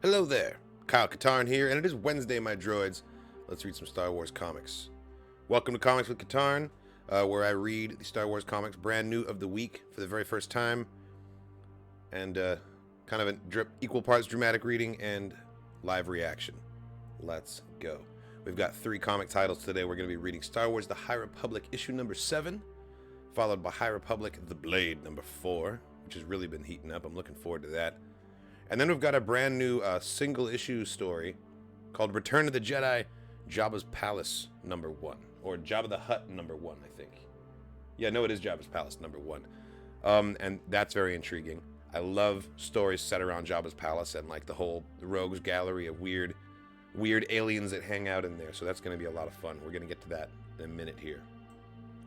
Hello there, Kyle Katarn here, and it is Wednesday, my droids. Let's read some Star Wars comics. Welcome to Comics with Katarn, where I read the Star Wars comics brand new of the week for the very first time, and kind of a equal parts dramatic reading and live reaction. Let's go. We've got 3 comic titles today. We're going to be reading Star Wars The High Republic issue number 7, followed by High Republic The Blade number 4, which has really been heating up. I'm looking forward to that. And then we've got a brand new single issue story called Return of the Jedi, Jabba's Palace number 1. Or Jabba the Hutt number 1, I think. Yeah, no, it is Jabba's Palace number 1. And that's very intriguing. I love stories set around Jabba's Palace and like the whole rogues gallery of weird aliens that hang out in there. So that's going to be a lot of fun. We're going to get to that in a minute here.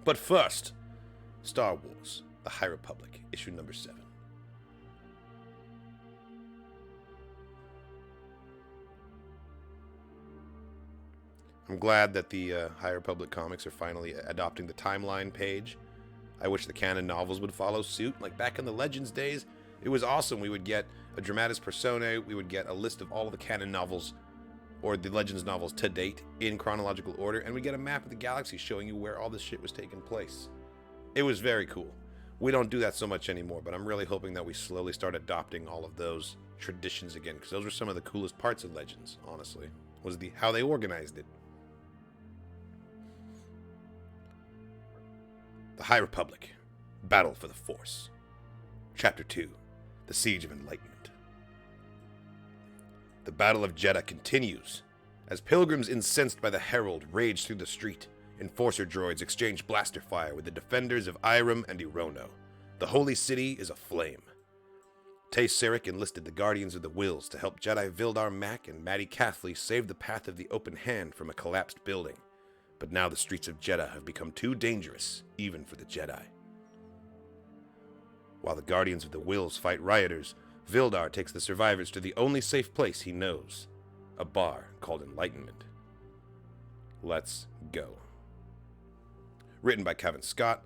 But first, Star Wars, The High Republic, issue number 7. I'm glad that the High Republic comics are finally adopting the timeline page. I wish the canon novels would follow suit. Like back in the Legends days, it was awesome. We would get a dramatis personae, we would get a list of all of the canon novels, or the Legends novels to date, in chronological order, and we get a map of the galaxy showing you where all this shit was taking place. It was very cool. We don't do that so much anymore, but I'm really hoping that we slowly start adopting all of those traditions again, because those were some of the coolest parts of Legends, honestly, was how they organized it. The High Republic, Battle for the Force. Chapter 2, The Siege of Enlightenment. The Battle of Jeddah continues. As pilgrims incensed by the Herald rage through the street, enforcer droids exchange blaster fire with the defenders of Irem and Irono. The Holy City is aflame. Tay Sirik enlisted the Guardians of the Wills to help Jedi Vildar Mack and Maddie Cathley save the path of the Open Hand from a collapsed building. But now the streets of Jeddah have become too dangerous, even for the Jedi. While the Guardians of the Wills fight rioters, Vildar takes the survivors to the only safe place he knows, a bar called Enlightenment. Let's go. Written by Kevin Scott,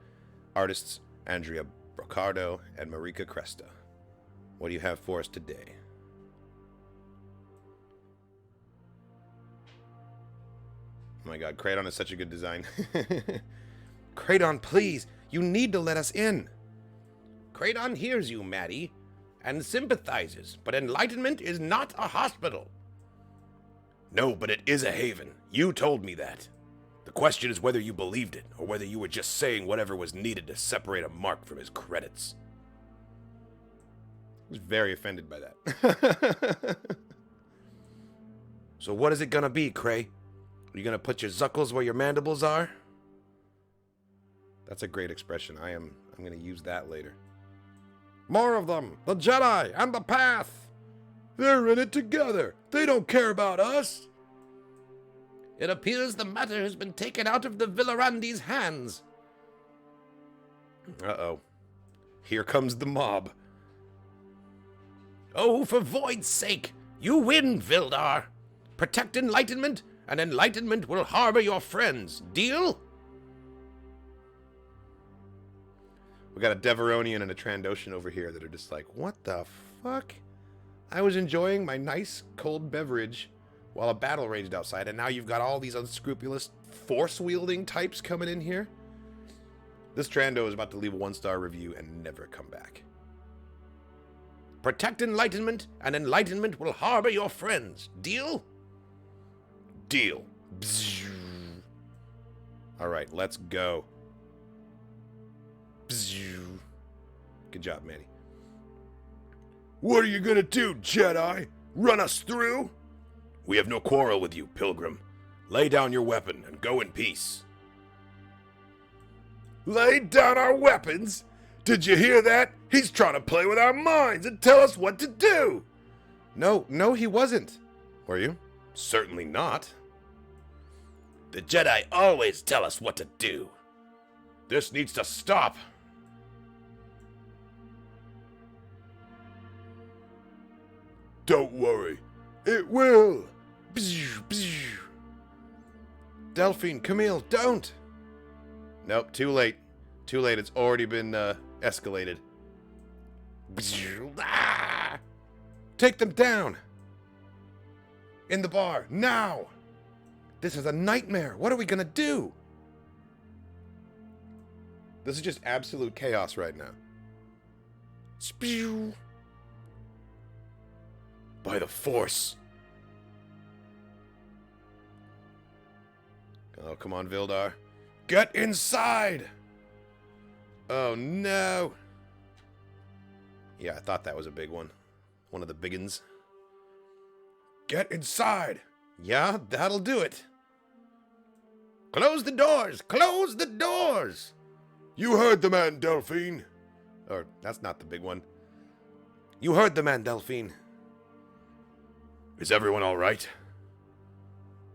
artists Andrea Brocardo and Marika Cresta. What do you have for us today? Oh my god, Kraydon is such a good design. Kraydon, please! You need to let us in! Kraydon hears you, Maddie, and sympathizes, but Enlightenment is not a hospital. No, but it is a haven. You told me that. The question is whether you believed it, or whether you were just saying whatever was needed to separate a mark from his credits. I was very offended by that. So what is it gonna be, Kray? Are you gonna put your zuckles where your mandibles are? That's a great expression. I'm gonna use that later. More of them! The Jedi and the Path! They're in it together! They don't care about us! It appears the matter has been taken out of the Villarandi's hands. Uh-oh. Here comes the mob. Oh, for void's sake! You win, Vildar! Protect Enlightenment, and Enlightenment will harbor your friends. Deal? We got a Deveronian and a Trandoshan over here that are just like, what the fuck? I was enjoying my nice cold beverage while a battle raged outside, and now you've got all these unscrupulous force-wielding types coming in here? This Trando is about to leave a 1-star review and never come back. Protect Enlightenment, and Enlightenment will harbor your friends. Deal? Deal. Alright, let's go. Good job, Manny. What are you gonna do, Jedi? Run us through? We have no quarrel with you, Pilgrim. Lay down your weapon and go in peace. Lay down our weapons? Did you hear that? He's trying to play with our minds and tell us what to do. No, he wasn't. Were you? Certainly not. The Jedi always tell us what to do. This needs to stop. Don't worry. It will. Delphine, Camille, don't. Nope, too late. Too late, it's already been escalated. Take them down. In the bar, now! This is a nightmare. What are we gonna do? This is just absolute chaos right now. Spew! By the Force. Oh, come on, Vildar. Get inside! Oh, no. Yeah, I thought that was a big one. One of the big uns. Get inside! Yeah, that'll do it. Close the doors! Close the doors! You heard the man, Delphine. Or, that's not the big one. You heard the man, Delphine. Is everyone all right?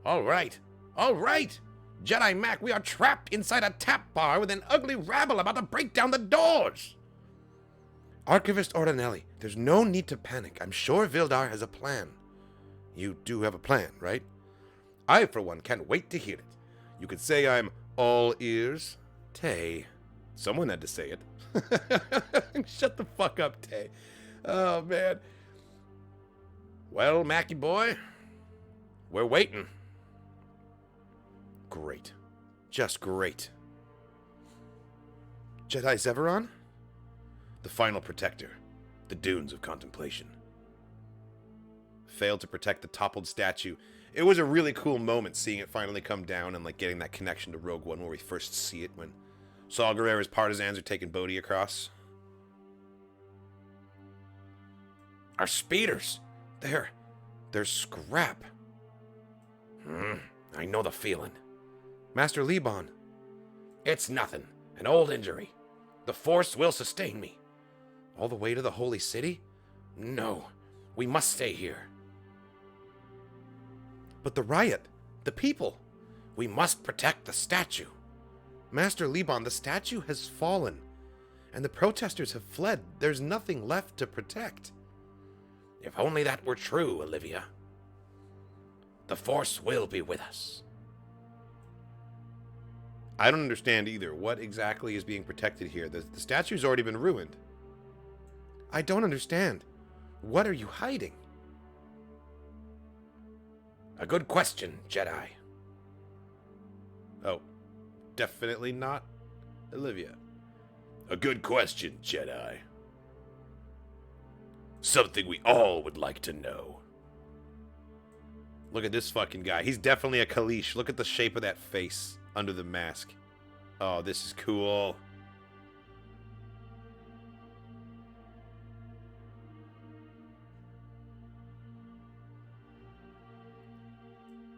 All right. All right. Jedi Mac, we are trapped inside a tap bar with an ugly rabble about to break down the doors. Archivist Ordinelli, there's no need to panic. I'm sure Vildar has a plan. You do have a plan, right? I, for one, can't wait to hear it. You could say I'm all ears. Tay. Someone had to say it. Shut the fuck up, Tay. Oh, man. Well, Mackie boy, we're waiting. Great. Just great. Jedi Zeveron? The final protector. The dunes of contemplation. Failed to protect the toppled statue. It was a really cool moment seeing it finally come down and like getting that connection to Rogue One where we first see it when Saw Gerrera's partisans are taking Bodhi across. Our speeders! They're scrap. I know the feeling. Master Liban. It's nothing. An old injury. The Force will sustain me. All the way to the Holy City? No. We must stay here. But the riot. The people. We must protect the statue. Master Liban, the statue has fallen. And the protesters have fled. There's nothing left to protect. If only that were true, Olivia. The Force will be with us. I don't understand either. What exactly is being protected here? The statue's already been ruined. I don't understand. What are you hiding? A good question, Jedi. Oh, definitely not Olivia. A good question, Jedi. Something we all would like to know. Look at this fucking guy. He's definitely a Kalish. Look at the shape of that face under the mask. Oh, this is cool.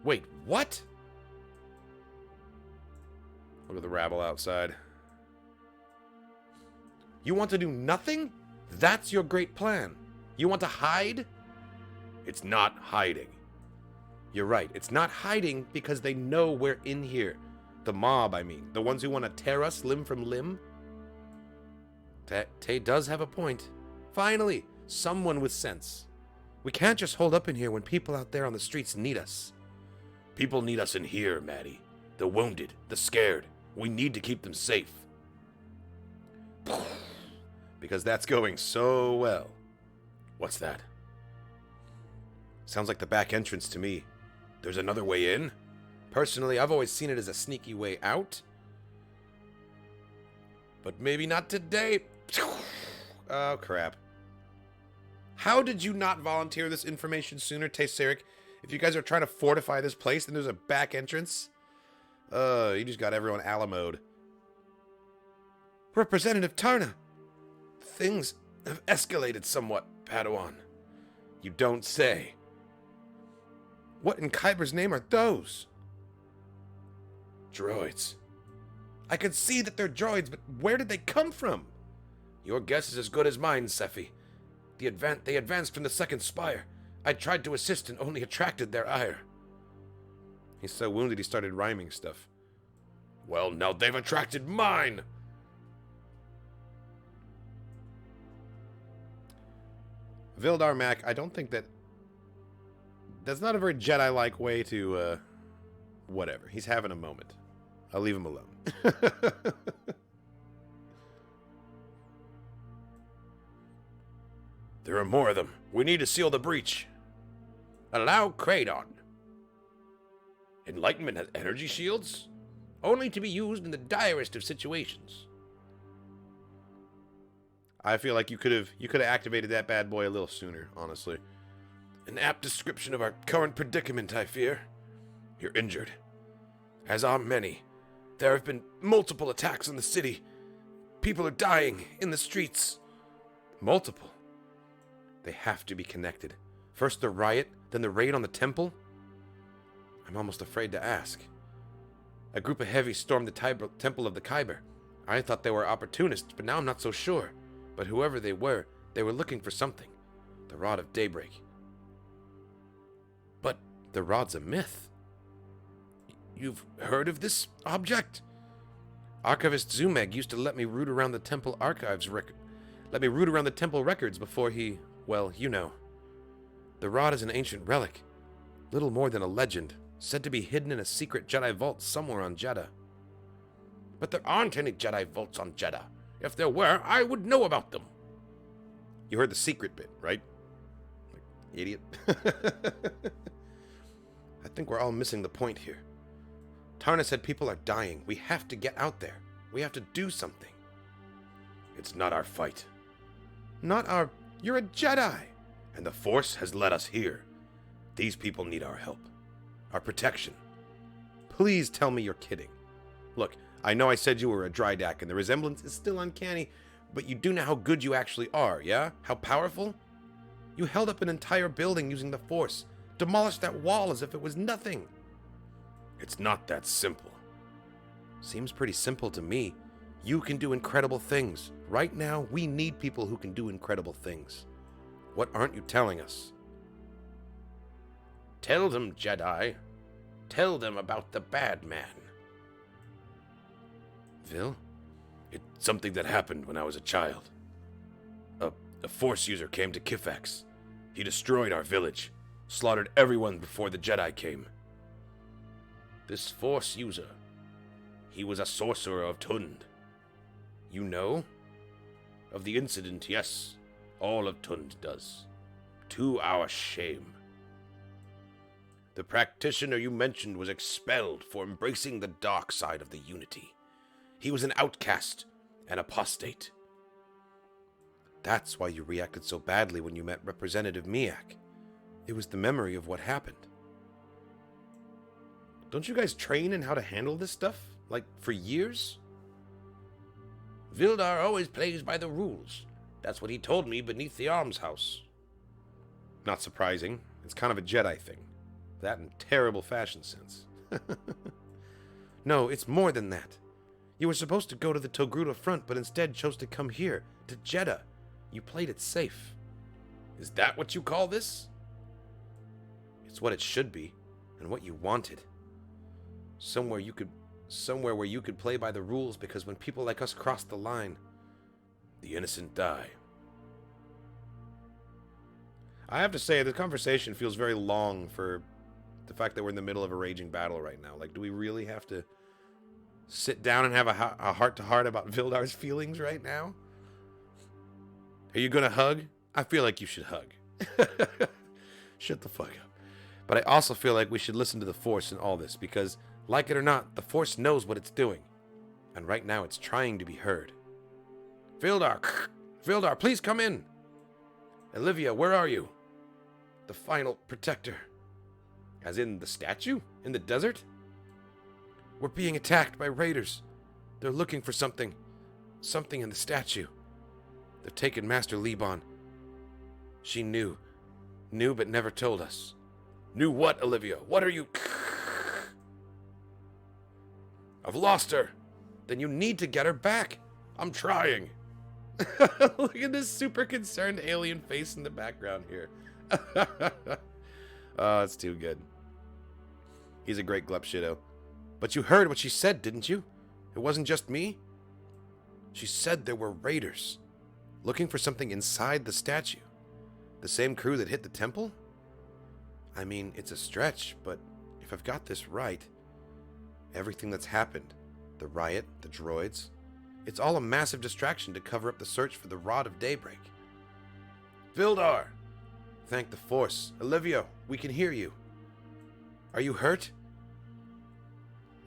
Wait, what? Look at the rabble outside. You want to do nothing? That's your great plan. You want to hide? It's not hiding. You're right. It's not hiding because they know we're in here. The mob, I mean. The ones who want to tear us limb from limb. Tay does have a point. Finally, someone with sense. We can't just hold up in here when people out there on the streets need us. People need us in here, Maddie. The wounded, the scared. We need to keep them safe. Because that's going so well. What's that? Sounds like the back entrance to me. There's another way in? Personally, I've always seen it as a sneaky way out. But maybe not today. Oh, crap. How did you not volunteer this information sooner, Tesseric? If you guys are trying to fortify this place, then there's a back entrance. You just got everyone alamoed. Representative Tarna. Things have escalated somewhat, Padawan. You don't say. What in Kyber's name are those? Droids. I could see that they're droids, but where did they come from? Your guess is as good as mine, Sephi. They advanced from the second spire. I tried to assist and only attracted their ire. He's so wounded he started rhyming stuff. Well, now they've attracted mine! Vildar Mac, I don't think that's not a very Jedi-like way to, whatever. He's having a moment. I'll leave him alone. There are more of them. We need to seal the breach. Allow Kraydon. Enlightenment has energy shields? Only to be used in the direst of situations. I feel like you could have activated that bad boy a little sooner, honestly. An apt description of our current predicament, I fear. You're injured. As are many. There have been multiple attacks on the city. People are dying in the streets. Multiple? They have to be connected. First the riot, then the raid on the temple? I'm almost afraid to ask. A group of heavies stormed the temple of the Kyber. I thought they were opportunists, but now I'm not so sure. But whoever they were looking for something. The Rod of Daybreak. But the Rod's a myth. You've heard of this object? Archivist Zumeg used to let me root around the temple records before he, well, you know. The Rod is an ancient relic. Little more than a legend, said to be hidden in a secret Jedi vault somewhere on Jeddah. But there aren't any Jedi vaults on Jeddah. If there were, I would know about them. You heard the secret bit, right? Idiot. I think we're all missing the point here. Tarna said people are dying. We have to get out there. We have to do something. It's not our fight. Not our... You're a Jedi! And the Force has led us here. These people need our help. Our protection. Please tell me you're kidding. Look, I know I said you were a Drydak, and the resemblance is still uncanny, but you do know how good you actually are, yeah? How powerful? You held up an entire building using the Force, demolished that wall as if it was nothing. It's not that simple. Seems pretty simple to me. You can do incredible things. Right now, we need people who can do incredible things. What aren't you telling us? Tell them, Jedi. Tell them about the bad man. Vil? It's something that happened when I was a child. A Force user came to Kifex. He destroyed our village, slaughtered everyone before the Jedi came. This Force user, he was a sorcerer of Tund. You know? Of the incident, yes. All of Tund does. To our shame. The practitioner you mentioned was expelled for embracing the dark side of the Unity. He was an outcast, an apostate. That's why you reacted so badly when you met Representative Miak. It was the memory of what happened. Don't you guys train in how to handle this stuff? Like, for years? Vildar always plays by the rules. That's what he told me beneath the almshouse. Not surprising. It's kind of a Jedi thing. That and terrible fashion sense. No, it's more than that. You were supposed to go to the Togruta front, but instead chose to come here, to Jeddah. You played it safe. Is that what you call this? It's what it should be, and what you wanted. Somewhere where you could play by the rules, because when people like us cross the line, the innocent die. I have to say, the conversation feels very long for the fact that we're in the middle of a raging battle right now. Like, do we really have to sit down and have a heart-to-heart about Vildar's feelings right now? Are you gonna hug? I feel like you should hug. Shut the fuck up. But I also feel like we should listen to the Force in all this, because, like it or not, the Force knows what it's doing. And right now it's trying to be heard. Vildar! Vildar, please come in! Olivia, where are you? The final protector. As in the statue? In the desert? We're being attacked by raiders. They're looking for something. Something in the statue. They've taken Master Liban. She knew but never told us. Knew what, Olivia? What are you... I've lost her. Then you need to get her back. I'm trying. Look at this super concerned alien face in the background here. Oh, it's too good. He's a great Glepshido. But you heard what she said, didn't you? It wasn't just me. She said there were raiders looking for something inside the statue. The same crew that hit the temple? I mean, it's a stretch, but if I've got this right, everything that's happened, the riot, the droids, it's all a massive distraction to cover up the search for the Rod of Daybreak. Vildar! Thank the Force. Olivia, we can hear you. Are you hurt?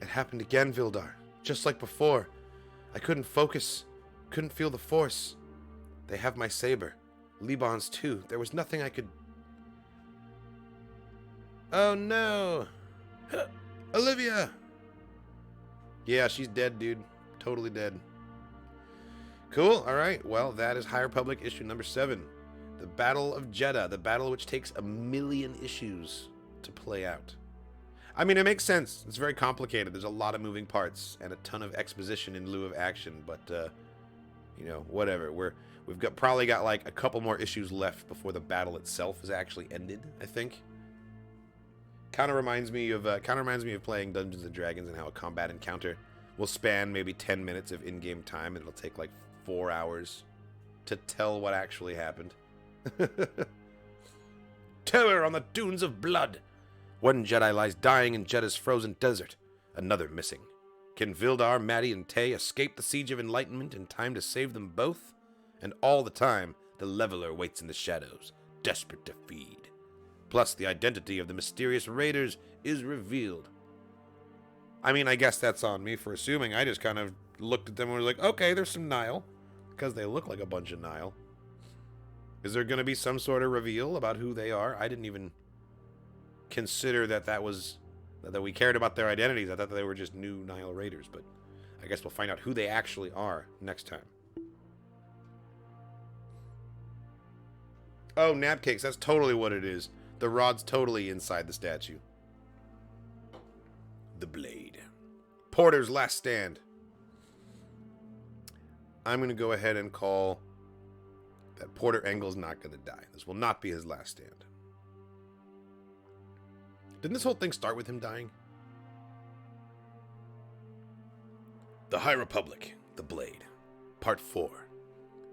It happened again, Vildar. Just like before. I couldn't focus. Couldn't feel the Force. They have my saber. Liban's too. There was nothing I could... Oh no! Olivia! Yeah, she's dead, dude. Totally dead. Cool. Alright. Well, that is High Republic issue number 7. The Battle of Jeddah. The battle which takes 1,000,000 issues to play out. I mean, it makes sense. It's very complicated. There's a lot of moving parts and a ton of exposition in lieu of action. But, you know, whatever. We've probably got like a couple more issues left before the battle itself is actually ended, I think. Kind of reminds me of playing Dungeons and Dragons and how a combat encounter will span maybe 10 minutes of in-game time, and it'll take like 4 hours to tell what actually happened. Terror on the dunes of blood. One Jedi lies dying in Jeddah's frozen desert. Another missing. Can Vildar, Maddie, and Tay escape the Siege of Enlightenment in time to save them both? And all the time, the Leveler waits in the shadows, desperate to feed. Plus, the identity of the mysterious raiders is revealed. I mean, I guess that's on me for assuming. I just kind of looked at them and was like, okay, there's some Nile. Because they look like a bunch of Nile. Is there going to be some sort of reveal about who they are? I didn't even consider that we cared about their identities. I thought that they were just new Nile raiders. But I guess we'll find out who they actually are next time. Oh, nap cakes. That's totally what it is. The rod's totally inside the statue. The Blade. Porter's last stand. I'm going to go ahead and call that Porter Engel's not going to die. This will not be his last stand. Didn't this whole thing start with him dying? The High Republic. The Blade. Part 4.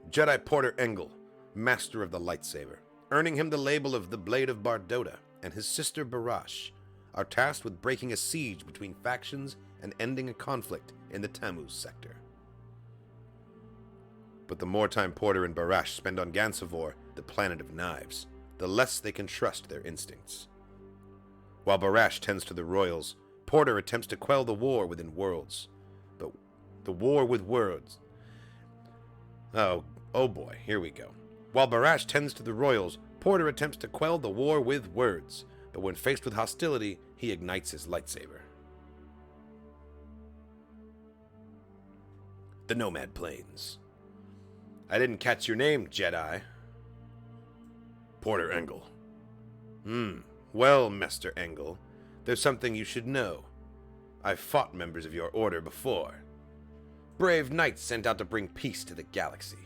Jedi Porter Engel, master of the lightsaber, earning him the label of the Blade of Bardota, and his sister Barash are tasked with breaking a siege between factions and ending a conflict in the Tammuz sector. But the more time Porter and Barash spend on Gansavor, the planet of knives, the less they can trust their instincts. While Barash tends to the royals, Porter attempts to quell the war within worlds. But the war with worlds... Oh boy, here we go. While Barash tends to the royals, Porter attempts to quell the war with words, but when faced with hostility, he ignites his lightsaber. The Nomad Plains. I didn't catch your name, Jedi. Porter Engel. Well, Master Engel, there's something you should know. I've fought members of your order before. Brave knights sent out to bring peace to the galaxy.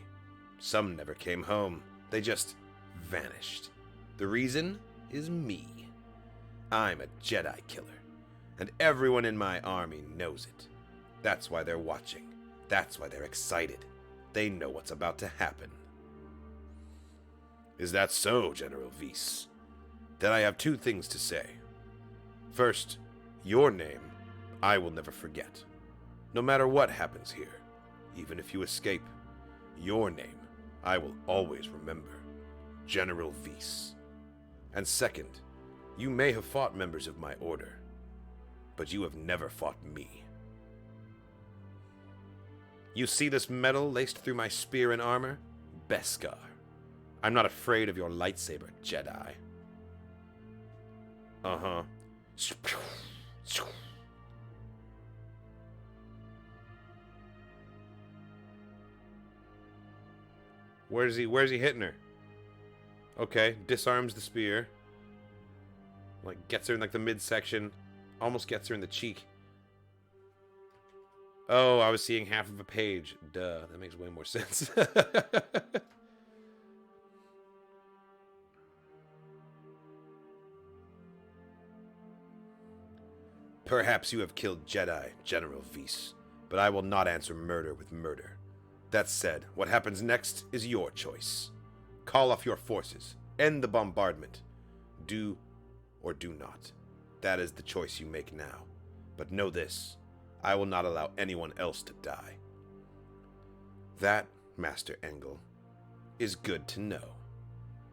Some never came home. They just vanished. The reason is me. I'm a Jedi killer, and everyone in my army knows it. That's why they're watching. That's why they're excited. They know what's about to happen. Is that so, General Weiss? Then I have 2 things to say. First, your name I will never forget. No matter what happens here, even if you escape, your name I will always remember. General Weiss. And second, you may have fought members of my order, but you have never fought me. You see this metal laced through my spear and armor? Beskar. I'm not afraid of your lightsaber, Jedi. Uh-huh. Where's he hitting her? Okay, disarms the spear. Like, gets her in, like, the midsection. Almost gets her in the cheek. Oh, I was seeing half of a page. Duh, that makes way more sense. Perhaps you have killed Jedi, General Weiss, but I will not answer murder with murder. That said, what happens next is your choice. Call off your forces. End the bombardment. Do or do not. That is the choice you make now. But know this. I will not allow anyone else to die. That, Master Engel, is good to know.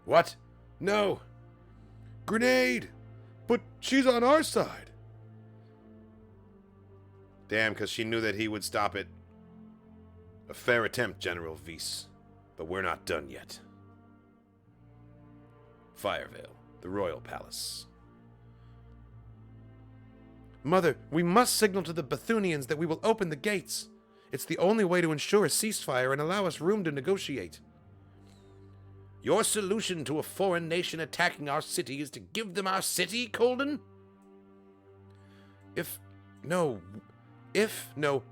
What? No! Grenade! But she's on our side. Damn, because she knew that he would stop it. A fair attempt, General Vyse, but we're not done yet. Firevale, the royal palace. Mother, we must signal to the Bethunians that we will open the gates. It's the only way to ensure a ceasefire and allow us room to negotiate. Your solution to a foreign nation attacking our city is to give them our city, Colden?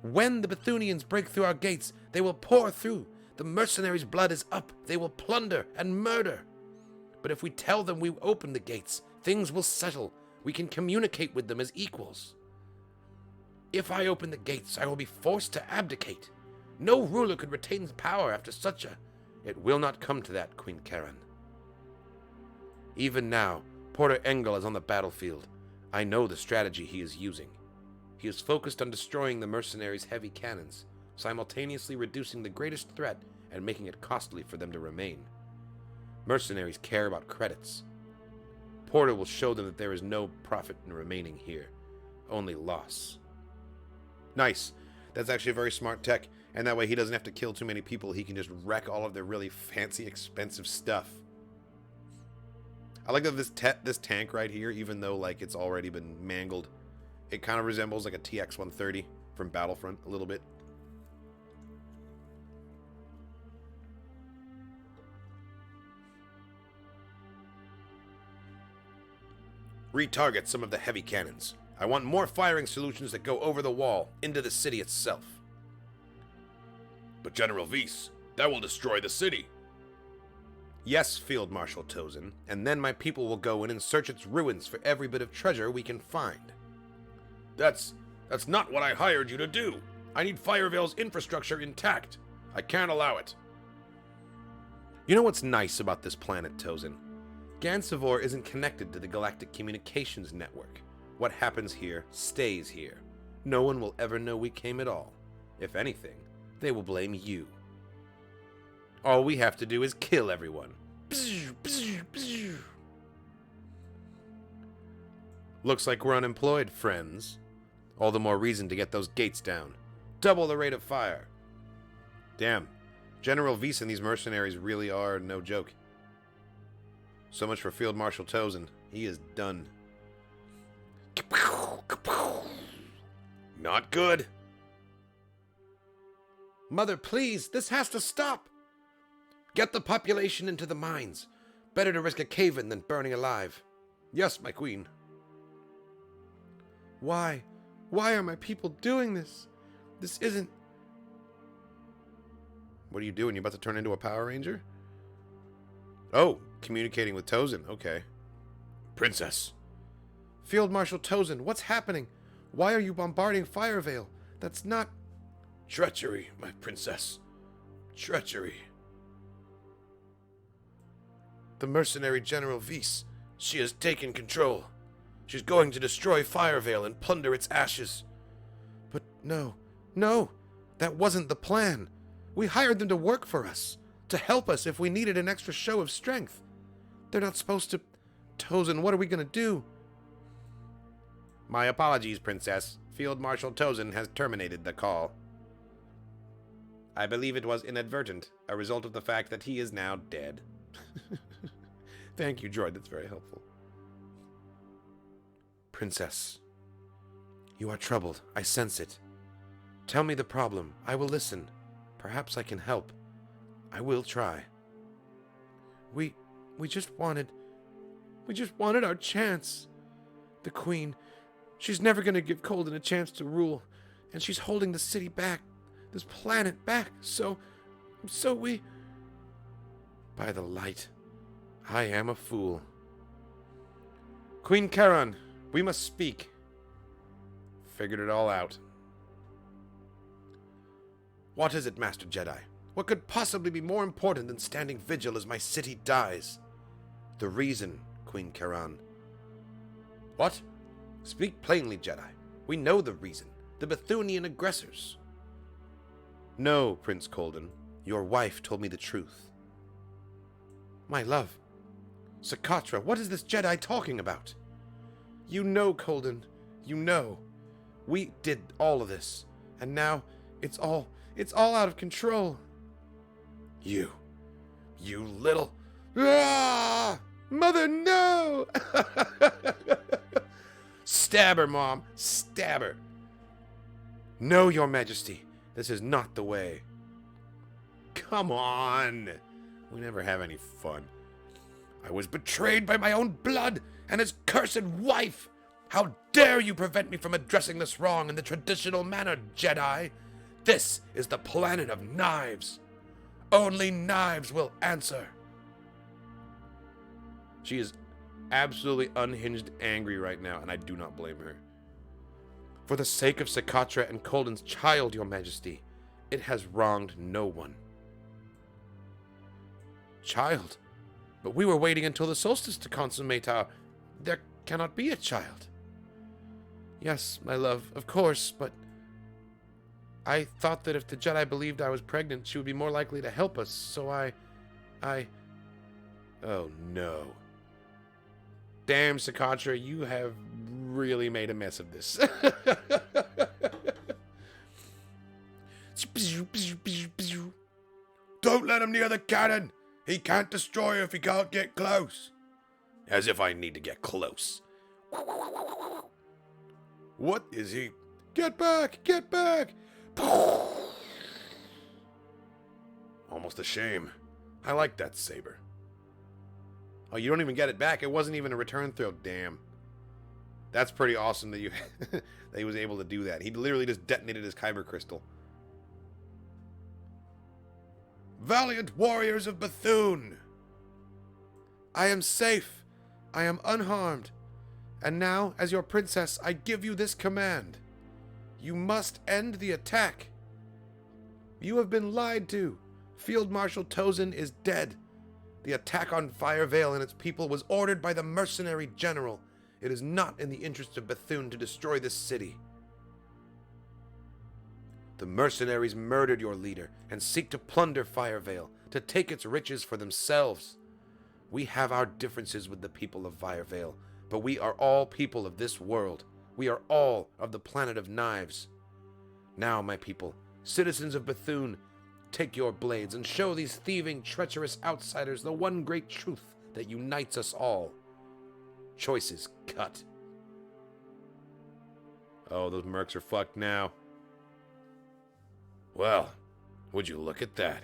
When the Bethunians break through our gates, they will pour through. The mercenaries' blood is up. They will plunder and murder. But if we tell them we open the gates, things will settle. We can communicate with them as equals. If I open the gates, I will be forced to abdicate. No ruler could retain power after such a... It will not come to that, Queen Katarn. Even now, Porter Engel is on the battlefield. I know the strategy he is using. He is focused on destroying the mercenaries' heavy cannons, simultaneously reducing the greatest threat and making it costly for them to remain. Mercenaries care about credits. Porter will show them that there is no profit in remaining here, only loss. Nice. That's actually a very smart tech, and that way he doesn't have to kill too many people. He can just wreck all of their really fancy, expensive stuff. I like that this tank right here, even though like it's already been mangled, it kind of resembles like a TX-130 from Battlefront a little bit. Retarget some of the heavy cannons. I want more firing solutions that go over the wall, into the city itself. But General Vyse, that will destroy the city. Yes, Field Marshal Tozin, and then my people will go in and search its ruins for every bit of treasure we can find. That's not what I hired you to do. I need Firevale's infrastructure intact. I can't allow it. You know what's nice about this planet, Tozin? Gansivor isn't connected to the Galactic Communications Network. What happens here stays here. No one will ever know we came at all. If anything, they will blame you. All we have to do is kill everyone. Looks like we're unemployed, friends. All the more reason to get those gates down. Double the rate of fire. Damn. General Vyse and these mercenaries really are no joke. So much for Field Marshal Tozin. He is done. Not good. Mother, please, this has to stop. Get the population into the mines. Better to risk a cave-in than burning alive. Yes, my queen. Why? Why are my people doing this? This isn't... What are you doing? You about to turn into a Power Ranger? Oh, communicating with Tozin. Okay. Princess. Field Marshal Tozin, what's happening? Why are you bombarding Firevale? That's not... Treachery, my princess. Treachery. The mercenary General Vyse. She has taken control. She's going to destroy Firevale and plunder its ashes. But no, that wasn't the plan. We hired them to work for us, to help us if we needed an extra show of strength. They're not supposed to... Tozin, what are we going to do? My apologies, Princess. Field Marshal Tozin has terminated the call. I believe it was inadvertent, a result of the fact that he is now dead. Thank you, droid. That's very helpful. Princess, you are troubled. I sense it. Tell me the problem. I will listen. Perhaps I can help. I will try. We just wanted our chance. The Queen, she's never going to give Colden a chance to rule, and she's holding the city back, this planet back, so we... By the light, I am a fool. Queen Katarn, we must speak. Figured it all out. What is it, Master Jedi? What could possibly be more important than standing vigil as my city dies? The reason, Queen Katarn. What? Speak plainly, Jedi. We know the reason. The Bethunian aggressors. No, Prince Colden. Your wife told me the truth. My love, Sakatra, what is this Jedi talking about? You know, Colden. You know. We did all of this. And now it's all out of control. You little... Ah! Mother, no! Stab her, Mom. Stab her. No, Your Majesty. This is not the way. Come on. We never have any fun. I was betrayed by my own blood and his cursed wife. How dare you prevent me from addressing this wrong in the traditional manner, Jedi? This is the planet of knives. Only knives will answer. She is absolutely unhinged angry right now, and I do not blame her. For the sake of Sakatra and Colden's child, Your Majesty, it has wronged no one. Child? But we were waiting until the solstice to consummate our... There cannot be a child. Yes, my love, of course, but... I thought that if the Jedi believed I was pregnant, she would be more likely to help us, so I... Oh, no. Damn, Sakatra, you have really made a mess of this. Don't let him near the cannon. He can't destroy her if he can't get close. As if I need to get close. What is he? Get back! Get back! Almost a shame. I like that saber. Oh, you don't even get it back. It wasn't even a return throw. Damn. That's pretty awesome that you that he was able to do that. He literally just detonated his kyber crystal. Valiant warriors of Bethune! I am safe. I am unharmed. And now, as your princess, I give you this command. You must end the attack. You have been lied to. Field Marshal Tozin is dead. The attack on Firevale and its people was ordered by the mercenary general. It is not in the interest of Bethune to destroy this city. The mercenaries murdered your leader and seek to plunder Firevale, to take its riches for themselves. We have our differences with the people of Firevale, but we are all people of this world. We are all of the planet of knives. Now, my people, citizens of Bethune, take your blades and show these thieving, treacherous outsiders the one great truth that unites us all. Choices cut. Oh, those mercs are fucked now. Well, would you look at that?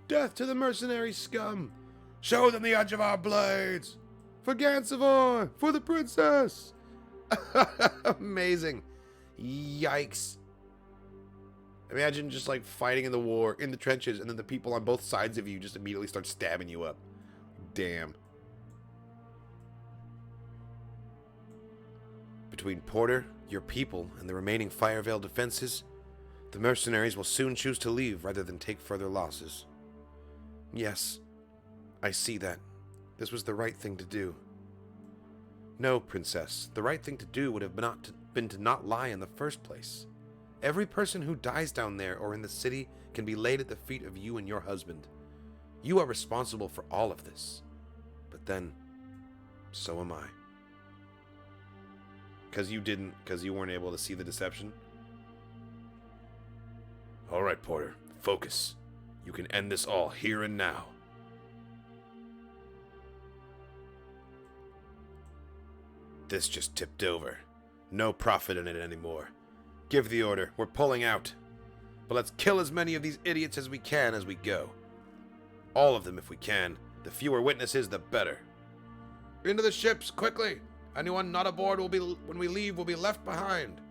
Death to the mercenary scum! Show them the edge of our blades! For Gansevoy! For the princess! Amazing. Yikes. Imagine just like fighting in the war, in the trenches, and then the people on both sides of you just immediately start stabbing you up. Damn. Between Porter, your people, and the remaining Firevale defenses, the mercenaries will soon choose to leave rather than take further losses. Yes, I see that. This was the right thing to do. No, Princess, the right thing to do would have been to not lie in the first place. Every person who dies down there or in the city can be laid at the feet of you and your husband. You are responsible for all of this. But then, so am I. Because you weren't able to see the deception? All right, Porter, focus. You can end this all here and now. This just tipped over. No profit in it anymore. Give the order. We're pulling out. But let's kill as many of these idiots as we can as we go. All of them if we can. The fewer witnesses, the better. Into the ships, quickly! Anyone not aboard when we leave will be left behind.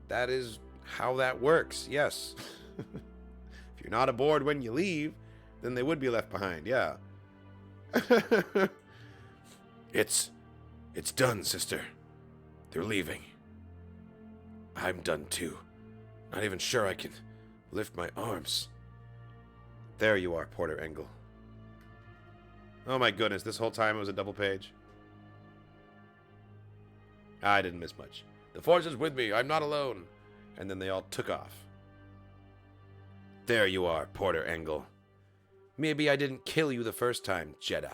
That is how that works, yes. If you're not aboard when you leave, then they would be left behind, yeah. It's done, sister. They're leaving. I'm done too. Not even sure I can lift my arms. There you are, Porter Engel. Oh my goodness, this whole time it was a double page. I didn't miss much. The Force is with me, I'm not alone. And then they all took off. There you are, Porter Engel. Maybe I didn't kill you the first time, Jedi.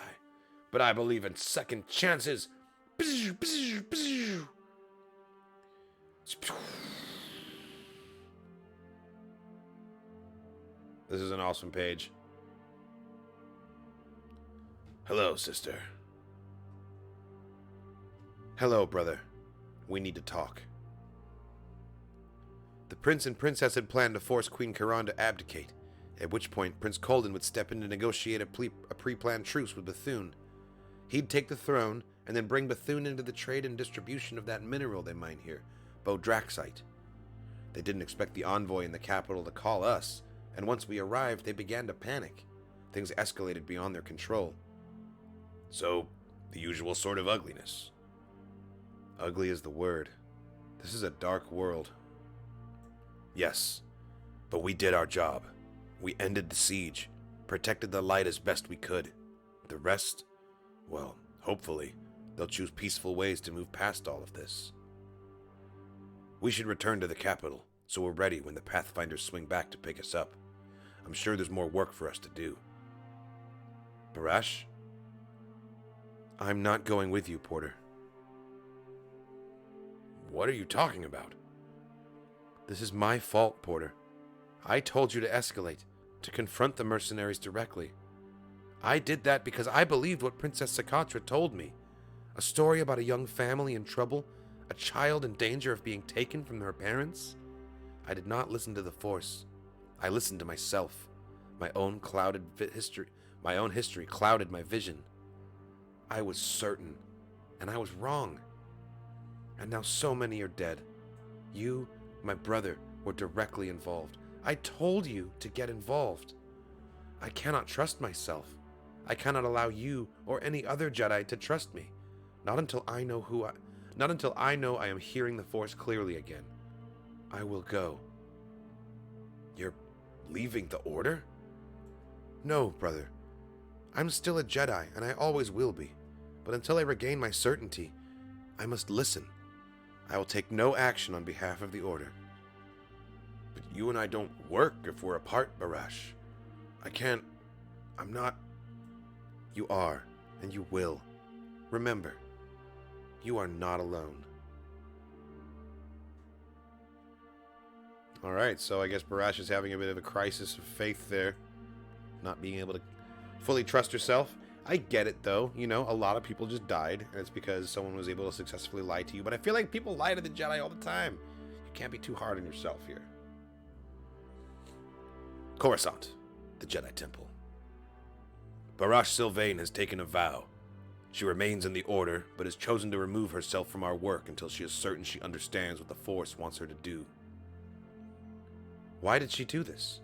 but I believe in second chances. This is an awesome page. Hello, sister. Hello, brother. We need to talk. The prince and princess had planned to force Queen Katarn to abdicate, at which point Prince Colden would step in to negotiate a pre-planned truce with Bethune. He'd take the throne, and then bring Bethune into the trade and distribution of that mineral they mine here, Bodraxite. They didn't expect the envoy in the capital to call us, and once we arrived, they began to panic. Things escalated beyond their control. So, the usual sort of ugliness. Ugly is the word. This is a dark world. Yes, but we did our job. We ended the siege, protected the light as best we could. The rest, well, hopefully, they'll choose peaceful ways to move past all of this. We should return to the capital, so we're ready when the Pathfinders swing back to pick us up. I'm sure there's more work for us to do. Barash? I'm not going with you, Porter. What are you talking about? This is my fault, Porter. I told you to escalate, to confront the mercenaries directly. I did that because I believed what Princess Sakatra told me. A story about a young family in trouble, a child in danger of being taken from their parents. I did not listen to the Force. I listened to myself. My own history clouded my vision. I was certain, and I was wrong. And now so many are dead. You, my brother, were directly involved. I told you to get involved. I cannot trust myself. I cannot allow you or any other Jedi to trust me. Not until I know I am hearing the Force clearly again. I will go. You're leaving the Order? No, brother. I'm still a Jedi, and I always will be. But until I regain my certainty, I must listen. I will take no action on behalf of the Order. But you and I don't work if we're apart, Barash. I'm not. You are, and you will. Remember, you are not alone. Alright, so I guess Barash is having a bit of a crisis of faith there. Not being able to fully trust herself. I get it, though. You know, a lot of people just died, and it's because someone was able to successfully lie to you. But I feel like people lie to the Jedi all the time. You can't be too hard on yourself here. Coruscant, the Jedi Temple. Barash Sylvain has taken a vow. She remains in the Order, but has chosen to remove herself from our work until she is certain she understands what the Force wants her to do. Why did she do this?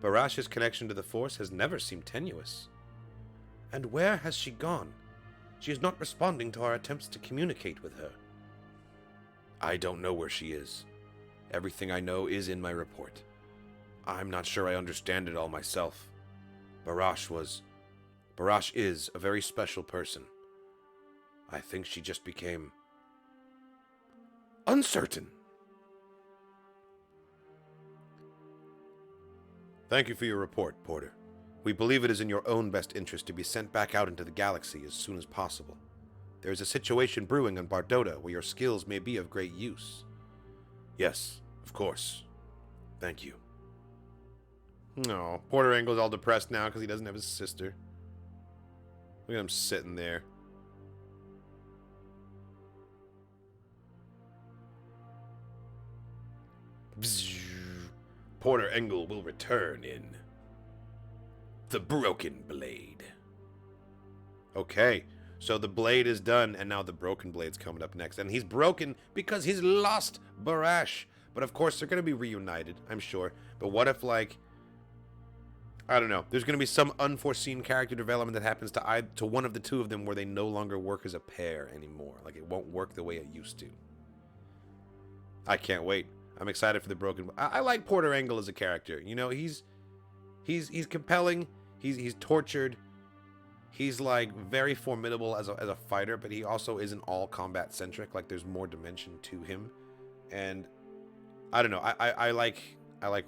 Barash's connection to the Force has never seemed tenuous. And where has she gone? She is not responding to our attempts to communicate with her. I don't know where she is. Everything I know is in my report. I'm not sure I understand it all myself. Barash is a very special person. I think she just became uncertain. Thank you for your report, Porter. We believe it is in your own best interest to be sent back out into the galaxy as soon as possible. There is a situation brewing on Bardota where your skills may be of great use. Yes, of course. Thank you. No, Porter Engle's all depressed now because he doesn't have his sister. Look at him sitting there. Bzzz. Porter Engle will return in The Broken Blade. Okay, so the blade is done, and now the broken blade's coming up next. And he's broken because he's lost Barash. But of course, they're going to be reunited, I'm sure. But what if, like, I don't know, there's going to be some unforeseen character development that happens to one of the two of them where they no longer work as a pair anymore. Like, it won't work the way it used to. I can't wait. I'm excited for the broken. I like Porter Engle as a character. You know, he's compelling. He's tortured. He's like very formidable as a fighter, but he also isn't all combat centric. Like, there's more dimension to him, and I don't know. I like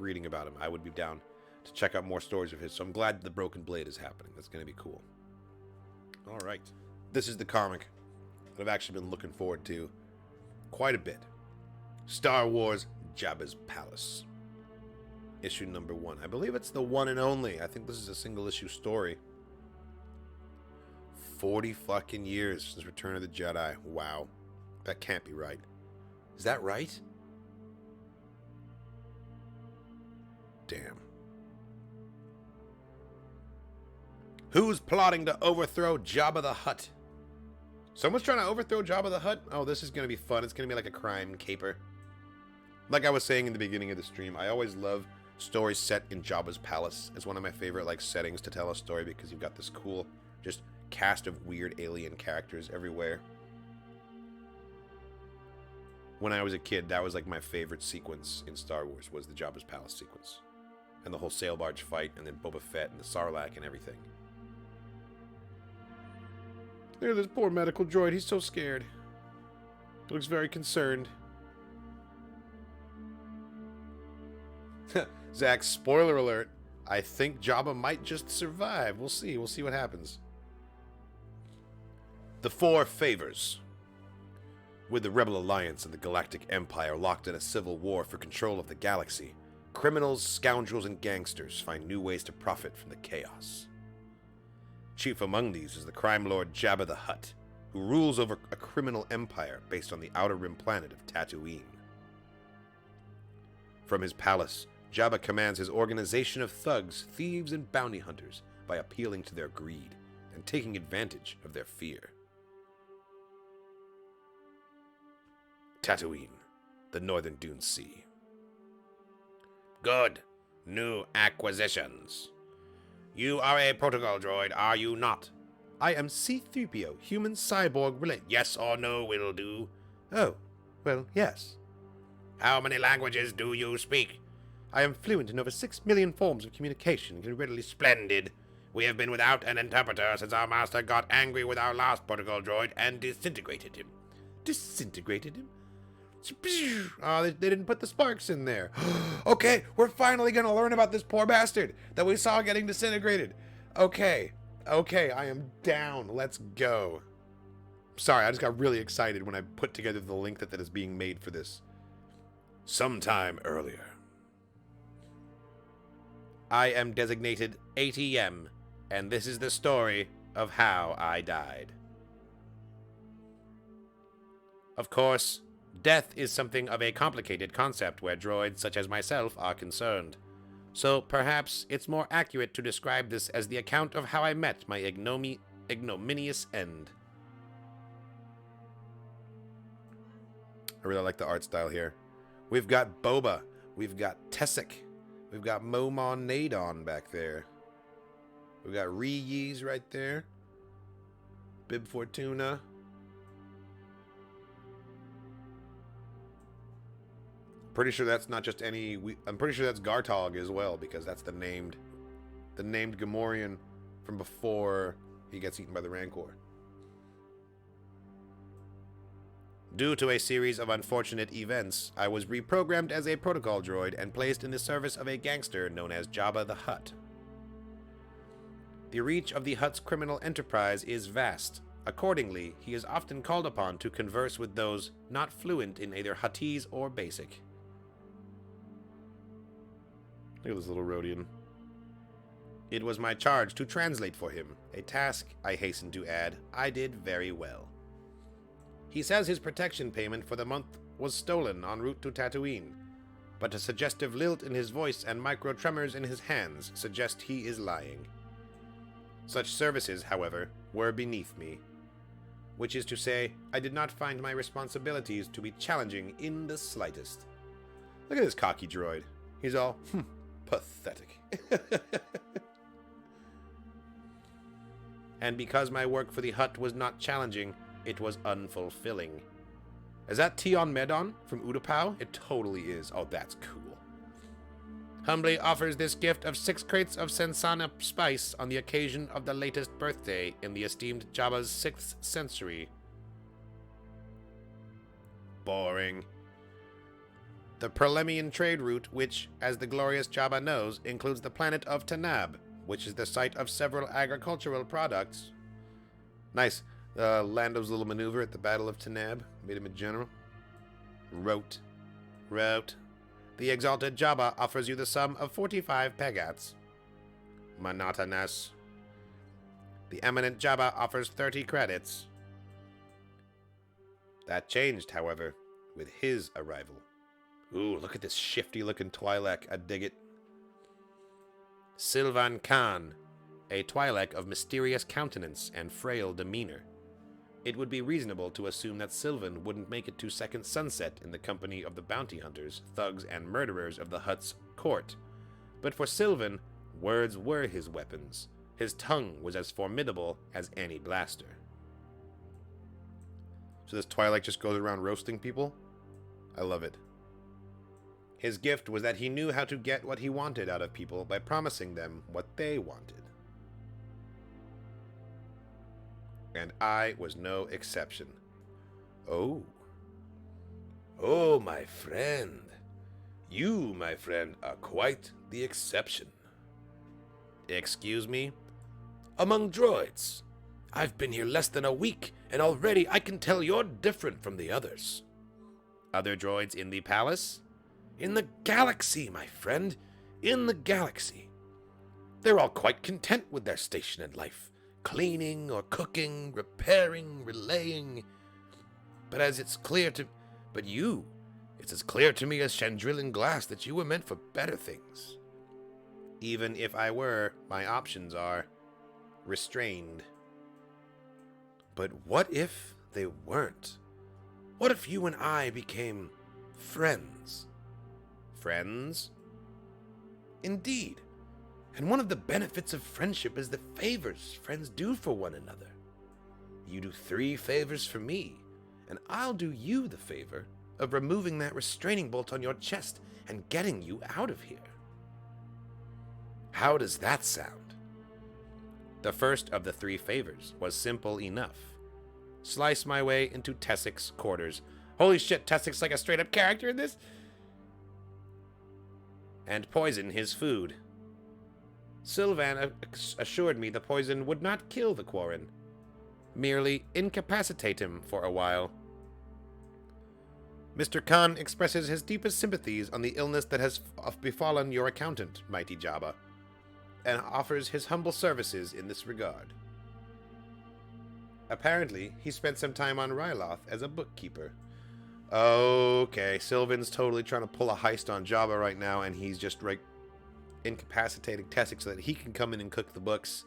reading about him. I would be down to check out more stories of his. So I'm glad the Broken Blade is happening. That's going to be cool. All right. this is the comic that I've actually been looking forward to quite a bit. Star Wars Jabba's Palace. Issue number 1. I believe it's the one and only. I think this is a single issue story. 40 fucking years since Return of the Jedi. Wow. That can't be right. Is that right? Damn. Who's plotting to overthrow Jabba the Hutt? Someone's trying to overthrow Jabba the Hutt? Oh, this is going to be fun. It's going to be like a crime caper. Like I was saying in the beginning of the stream, I always love stories set in Jabba's palace. It's one of my favorite like settings to tell a story because you've got this cool just cast of weird alien characters everywhere. When I was a kid, that was like my favorite sequence in Star Wars, was the Jabba's palace sequence. And the whole sail barge fight, and then Boba Fett and the Sarlacc and everything. Look at this poor medical droid, he's so scared. He looks very concerned. Zach, spoiler alert. I think Jabba might just survive. We'll see what happens. The Four Favors. With the Rebel Alliance and the Galactic Empire locked in a civil war for control of the galaxy, criminals, scoundrels, and gangsters find new ways to profit from the chaos. Chief among these is the crime lord Jabba the Hutt, who rules over a criminal empire based on the outer rim planet of Tatooine. From his palace, Jabba commands his organization of thugs, thieves, and bounty hunters by appealing to their greed and taking advantage of their fear. Tatooine, the northern Dune Sea. Good. New acquisitions. You are a protocol droid, are you not? I am C-3PO, human cyborg relate. Yes or no will do. Oh, well, yes. How many languages do you speak? I am fluent in over 6 million forms of communication and can readily Splendid. We have been without an interpreter since our master got angry with our last protocol droid and disintegrated him. Disintegrated him? Oh, they didn't put the sparks in there. Okay, we're finally going to learn about this poor bastard that we saw getting disintegrated. Okay, I am down. Let's go. Sorry, I just got really excited when I put together the link that is being made for this. Sometime earlier. I am designated ATM, and this is the story of how I died. Of course, death is something of a complicated concept where droids such as myself are concerned. So perhaps it's more accurate to describe this as the account of how I met my ignominious end. I really like the art style here. We've got Boba. We've got Tessic. We've got Momon Nadon back there. We've got Reeys right there. Bib Fortuna. Pretty sure that's not just any... I'm pretty sure that's Gartog as well, because that's the named Gamorrean from before he gets eaten by the Rancor. Due to a series of unfortunate events, I was reprogrammed as a protocol droid and placed in the service of a gangster known as Jabba the Hutt. The reach of the Hutt's criminal enterprise is vast. Accordingly, he is often called upon to converse with those not fluent in either Huttese or Basic. Look at this little Rhodian. It was my charge to translate for him, a task, I hasten to add, I did very well. He says his protection payment for the month was stolen en route to Tatooine, but a suggestive lilt in his voice and micro-tremors in his hands suggest he is lying. Such services, however, were beneath me, which is to say, I did not find my responsibilities to be challenging in the slightest. Look at this cocky droid. He's all, pathetic. And because my work for the Hutt was not challenging, it was unfulfilling. Is that Tion Medon from Utapau? It totally is. Oh, that's cool. Humbly offers this gift of 6 crates of Sensana spice on the occasion of the latest birthday in the esteemed Jabba's 6th century. Boring. The Prelemian trade route, which, as the glorious Jabba knows, includes the planet of Tanab, which is the site of several agricultural products. Nice. Lando's little maneuver at the Battle of Tanab made him a general. Wrote. The exalted Jabba offers you the sum of 45 pegats. Monotonous. The eminent Jabba offers 30 credits. That changed, however, with his arrival. Ooh, look at this shifty-looking Twi'lek. I dig it. Sylvan Khan, a Twi'lek of mysterious countenance and frail demeanor. It would be reasonable to assume that Sylvan wouldn't make it to Second Sunset in the company of the bounty hunters, thugs, and murderers of the Hutt's court. But for Sylvan, words were his weapons. His tongue was as formidable as any blaster. So this Twi'lek just goes around roasting people? I love it. His gift was that he knew how to get what he wanted out of people by promising them what they wanted. And I was no exception. Oh, my friend. You, my friend, are quite the exception. Excuse me? Among droids. I've been here less than a week, and already I can tell you're different from the others. Other droids in the palace? In the galaxy, my friend. In the galaxy. They're all quite content with their station in life. Cleaning or cooking, repairing, relaying. But it's as clear to me as Chandrillan glass that you were meant for better things. Even if I were, my options are restrained. But what if they weren't? What if you and I became friends? Friends? Indeed. And one of the benefits of friendship is the favors friends do for one another. You do 3 favors for me, and I'll do you the favor of removing that restraining bolt on your chest and getting you out of here. How does that sound? The first of the 3 favors was simple enough. Slice my way into Tessik's quarters. Holy shit, Tessik's like a straight-up character in this? And poison his food. Sylvan assured me the poison would not kill the Quarren, merely incapacitate him for a while. Mr. Khan expresses his deepest sympathies on the illness that has befallen your accountant, mighty Jabba, and offers his humble services in this regard. Apparently, he spent some time on Ryloth as a bookkeeper. Okay, Sylvan's totally trying to pull a heist on Jabba right now, and he's just incapacitating Tessik so that he can come in and cook the books.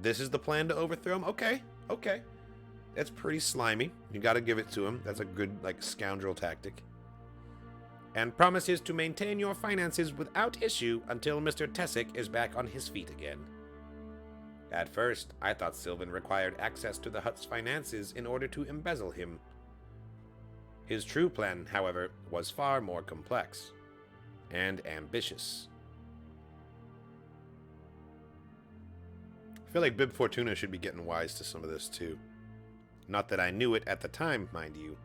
This is the plan to overthrow him? Okay. That's pretty slimy. You gotta give it to him. That's a good, scoundrel tactic. And promises to maintain your finances without issue until Mr. Tessik is back on his feet again. At first, I thought Sylvan required access to the Hutt's finances in order to embezzle him. His true plan, however, was far more complex and ambitious. I feel like Bib Fortuna should be getting wise to some of this, too. Not that I knew it at the time, mind you.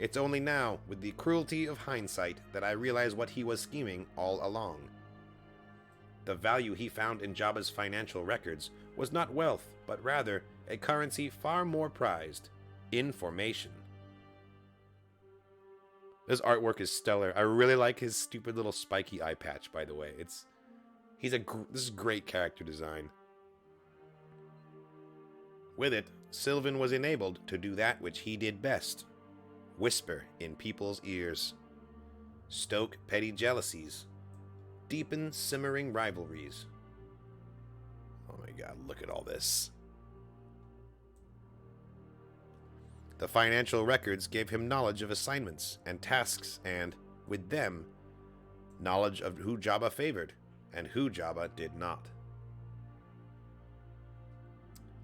It's only now, with the cruelty of hindsight, that I realize what he was scheming all along. The value he found in Jabba's financial records was not wealth, but rather a currency far more prized: information. This artwork is stellar. I really like his stupid little spiky eye patch, by the way. This is great character design. With it, Sylvan was enabled to do that which he did best: whisper in people's ears, stoke petty jealousies, deepen simmering rivalries. Oh my god, look at all this. The financial records gave him knowledge of assignments and tasks and, with them, knowledge of who Jabba favored and who Jabba did not.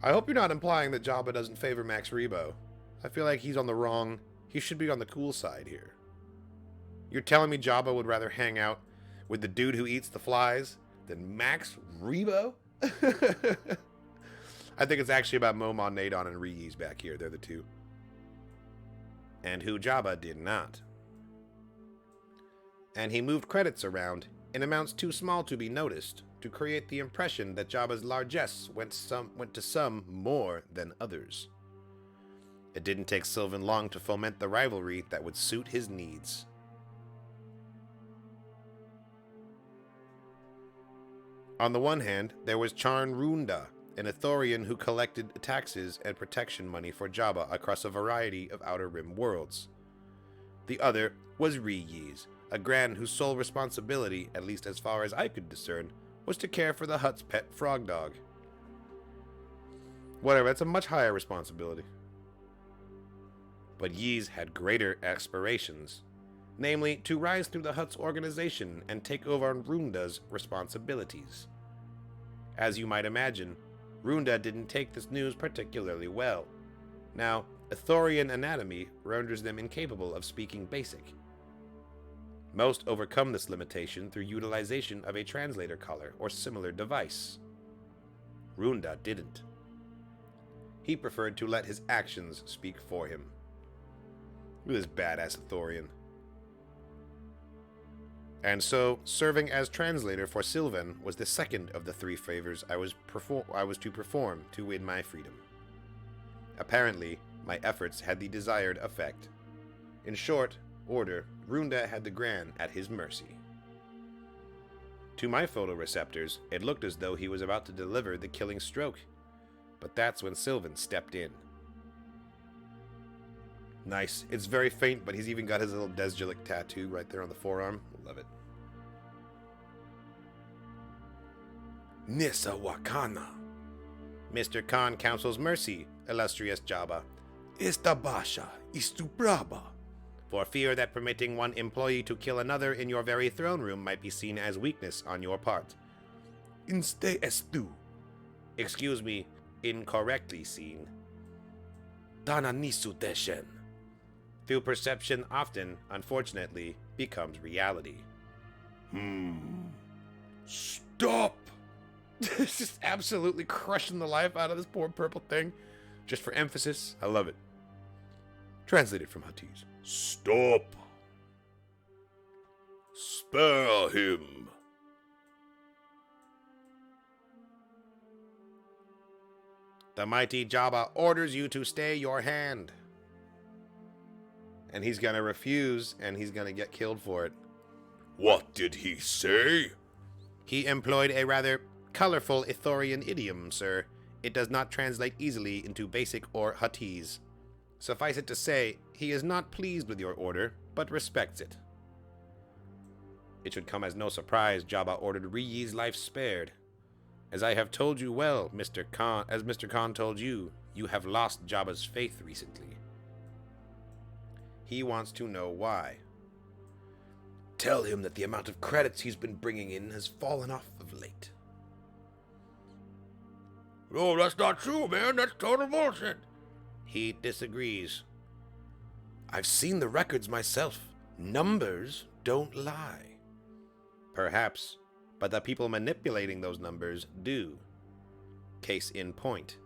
I hope you're not implying that Jabba doesn't favor Max Rebo. I feel like he's on the wrong... He should be on the cool side here. You're telling me Jabba would rather hang out with the dude who eats the flies than Max Rebo? I think it's actually about Momon, Nadon, and Rees back here. They're the two. And who Jabba did not. And he moved credits around in amounts too small to be noticed to create the impression that Jabba's largesse went to some more than others. It didn't take Sylvan long to foment the rivalry that would suit his needs. On the one hand, there was Charn Runda, an Ithorian who collected taxes and protection money for Jabba across a variety of Outer Rim worlds. The other was Reeys, a Gran whose sole responsibility, at least as far as I could discern, was to care for the Hutt's pet frog dog. Whatever, that's a much higher responsibility. But Yeez had greater aspirations, namely to rise through the Hutt's organization and take over Runda's responsibilities. As you might imagine, Runda didn't take this news particularly well. Now, Ithorian anatomy renders them incapable of speaking Basic. Most overcome this limitation through utilization of a translator collar or similar device. Runda didn't. He preferred to let his actions speak for him. Look at this badass Ithorian. And so, serving as translator for Sylvan was the second of the three favors I was to perform to win my freedom. Apparently, my efforts had the desired effect. In short order, Runda had the Gran at his mercy. To my photoreceptors, it looked as though he was about to deliver the killing stroke, but that's when Sylvan stepped in. Nice. It's very faint, but he's even got his little Desjalik tattoo right there on the forearm. Love it. Nissa Wakana. Mr. Khan counsels mercy, illustrious Jabba, Esta basha istu braba. for fear that permitting one employee to kill another in your very throne room might be seen as weakness on your part. Inste estu. Excuse me, incorrectly seen. Dana nisu deshen. Through perception often, unfortunately, becomes reality. Stop! It's just absolutely crushing the life out of this poor purple thing. Just for emphasis, I love it. Translated from Huttese. Stop! Spare him! The mighty Jabba orders you to stay your hand. And he's gonna refuse, and he's gonna get killed for it. What did he say? He employed a rather colorful Ithorian idiom, sir. It does not translate easily into Basic or Huttese. Suffice it to say, he is not pleased with your order, but respects it. It should come as no surprise Jabba ordered Ree's life spared. As I have told you well, Mr. Khan, as Mr. Khan told you, you have lost Jabba's faith recently. He wants to know why. Tell him that the amount of credits he's been bringing in has fallen off of late. No, that's not true, man. That's total bullshit. He disagrees. I've seen the records myself. Numbers don't lie. Perhaps, but the people manipulating those numbers do. Case in point.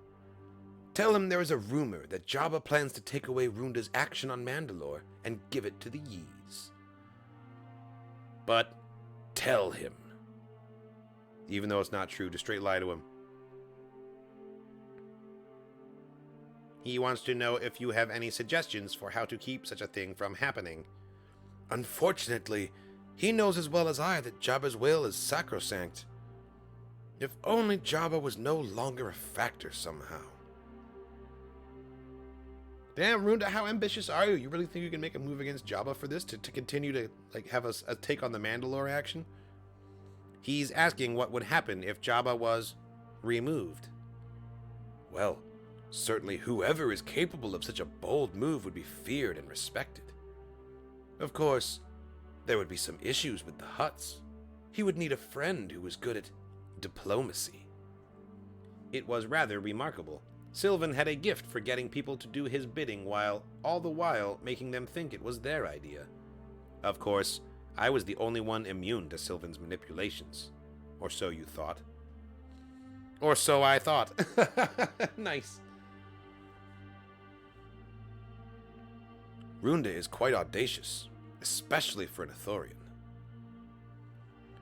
Tell him there is a rumor that Jabba plans to take away Runda's action on Mandalore and give it to the Yeez. But tell him. Even though it's not true, just straight lie to him. He wants to know if you have any suggestions for how to keep such a thing from happening. Unfortunately, he knows as well as I that Jabba's will is sacrosanct. If only Jabba was no longer a factor somehow. Damn, Runda, how ambitious are you? You really think you can make a move against Jabba for this to continue to have a take on the Mandalore action? He's asking what would happen if Jabba was removed. Well, certainly whoever is capable of such a bold move would be feared and respected. Of course, there would be some issues with the Hutts. He would need a friend who was good at diplomacy. It was rather remarkable. Sylvan had a gift for getting people to do his bidding all the while making them think it was their idea. Of course, I was the only one immune to Sylvan's manipulations. Or so you thought. Or so I thought. Nice. Runda is quite audacious, especially for an Ithorian.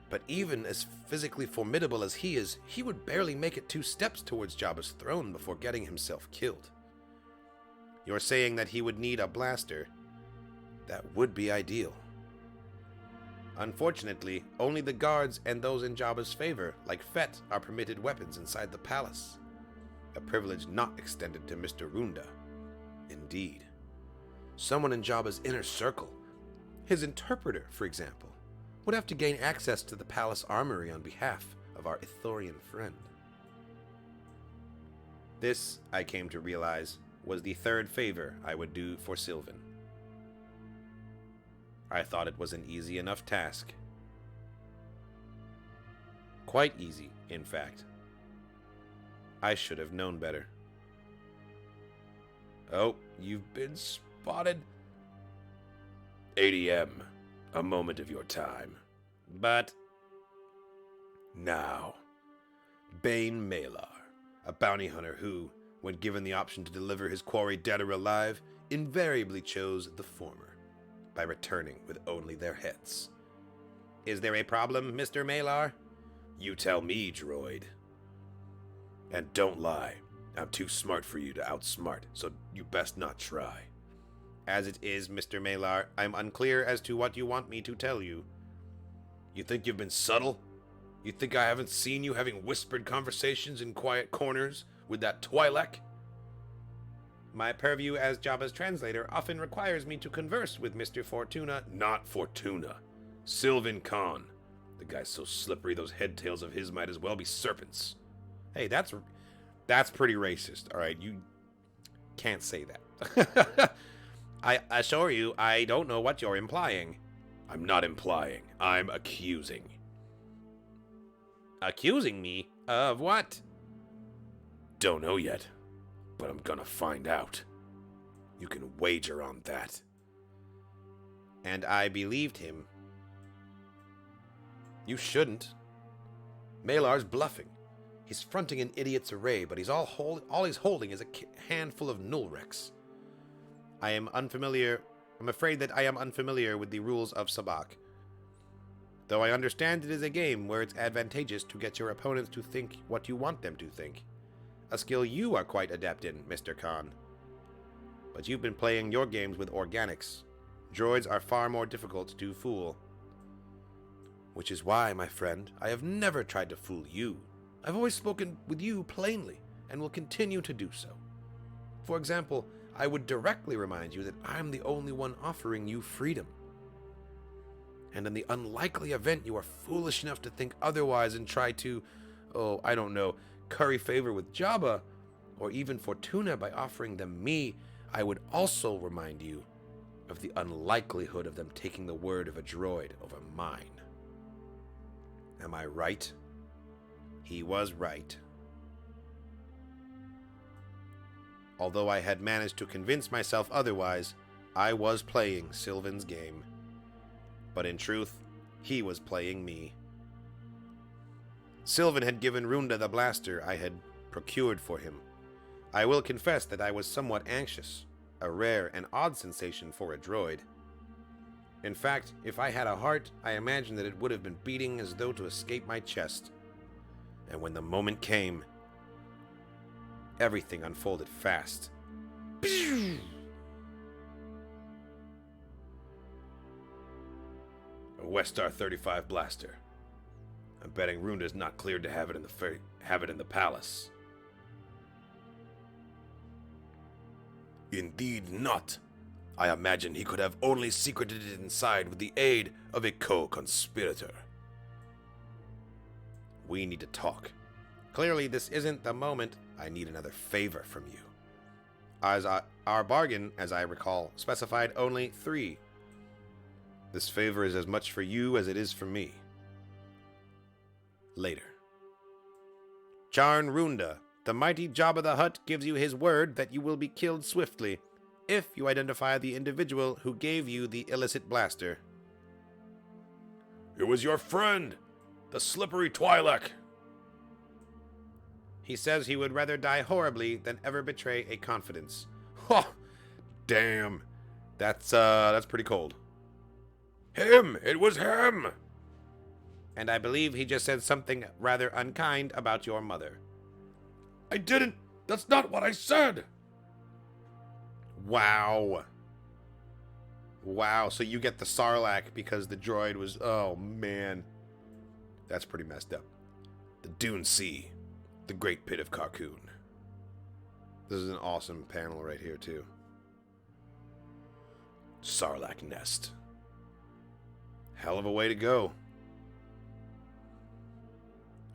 But even as physically formidable as he is, he would barely make it 2 steps towards Jabba's throne before getting himself killed. You're saying that he would need a blaster? That would be ideal. Unfortunately, only the guards and those in Jabba's favor, like Fett, are permitted weapons inside the palace. A privilege not extended to Mr. Runda. Indeed. Someone in Jabba's inner circle, his interpreter, for example, would have to gain access to the palace armory on behalf of our Ithorian friend. This, I came to realize, was the 3rd favor I would do for Sylvan. I thought it was an easy enough task. Quite easy, in fact. I should have known better. Oh, you've been spotted. ADM, a moment of your time. But Now, Bane Malar, a bounty hunter who, when given the option to deliver his quarry dead or alive, invariably chose the former, by returning with only their heads. Is there a problem, Mr. Malar? you tell me, droid. And don't lie. I'm too smart for you to outsmart, so you best not try. As it is, Mr. Malar, I'm unclear as to what you want me to tell you. You think you've been subtle? You think I haven't seen you having whispered conversations in quiet corners with that Twi'lek? My purview as Jabba's translator often requires me to converse with Mr. Fortuna. Not Fortuna. Sylvan Khan. The guy's so slippery those head tails of his might as well be serpents. Hey, that's pretty racist, all right? You can't say that. I assure you, I don't know what you're implying. I'm not implying. I'm accusing. Accusing me? Of what? Don't know yet, but I'm gonna find out. You can wager on that. And I believed him. You shouldn't. Malar's bluffing. He's fronting an idiot's array, but all he's holding is a handful of Nulrex. I'm afraid that I am unfamiliar with the rules of Sabak. Though I understand it is a game where it's advantageous to get your opponents to think what you want them to think. A skill you are quite adept in, Mr. Khan. But you've been playing your games with organics. Droids are far more difficult to fool. Which is why, my friend, I have never tried to fool you. I've always spoken with you plainly, and will continue to do so. For example, I would directly remind you that I'm the only one offering you freedom. And in the unlikely event you are foolish enough to think otherwise and try to, curry favor with Jabba, or even Fortuna by offering them me, I would also remind you of the unlikelihood of them taking the word of a droid over mine. Am I right? He was right. Although I had managed to convince myself otherwise, I was playing Sylvan's game. But in truth, he was playing me. Sylvan had given Runda the blaster I had procured for him. I will confess that I was somewhat anxious, a rare and odd sensation for a droid. In fact, if I had a heart, I imagine that it would have been beating as though to escape my chest. And when the moment came, everything unfolded fast. A Westar 35 blaster. I'm betting Runda's not cleared to have it in the palace. Indeed not. I imagine he could have only secreted it inside with the aid of a co-conspirator. We need to talk. Clearly, this isn't the moment. I need another favor from you. Our bargain, as I recall, specified only 3. This favor is as much for you as it is for me. Later. Charn Runda, the mighty Jabba the Hutt gives you his word that you will be killed swiftly if you identify the individual who gave you the illicit blaster. It was your friend, the slippery Twi'lek. He says he would rather die horribly than ever betray a confidence. Ha! Damn. That's pretty cold. Him! It was him! And I believe he just said something rather unkind about your mother. I didn't! That's not what I said! Wow. Wow, so you get the Sarlacc because the droid was... Oh, man. That's pretty messed up. The Dune Sea. The Great Pit of Carcoon. This is an awesome panel right here, too. Sarlacc Nest. Hell of a way to go.